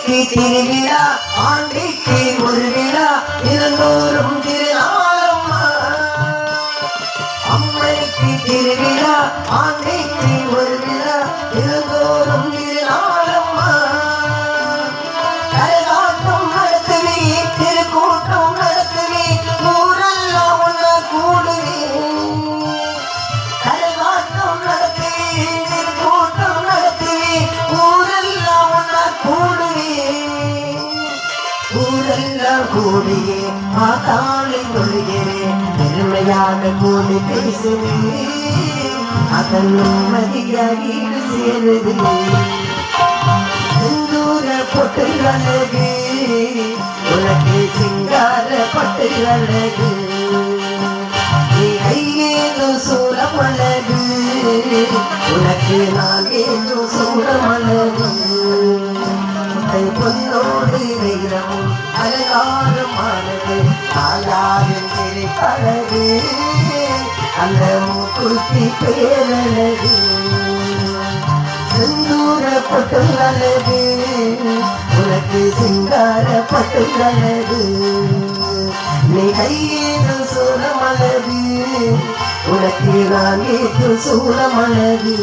அம்மைக்கு திருவிழா ஆண்டிக்கு ஒரு விழா இருந்தோறும் திருநாளம்மா. அம்மைக்கு திருவிழா ஆண்டிக்கு ஒரு விழா இருந்தோறும் திருநாளம்மா. கரகாட்டம் நடத்துவே திருக்கூட்டம் நடத்துவே ஊரெல்லாம் ஒன்ன கூடுவே. கரகாட்டம் நடத்துவே திருக்கூட்டம் நடத்துவே ஊரெல்லாம் ஒன்ன கூடுவே. ஊரெல்லாம் கூடியே மாதாளை கொள்கிறேன் பெருமையாக கூடி பேசுவே. அதன் நிம்மதியாக சேருது. செந்தூர பொட்டு அழகு உனக்கு சிங்கார பட்டு அழகு. நீ கையேதும் சூலம் அழகு உனக்கு நான் ஏதும் சூலம் அழகு. பொன்னோடு வைரமும் அலங்காரமானது தாயாரின் திரைப்பழகு அந்த மூக்குத்தி பேரழகு. செந்தூர பொட்டு அழகு உனக்கு சிங்கார பட்டு அழகு. நீ கையேது சூலம் அழகு உனக்கு நான் ஏது சூலம் அழகு.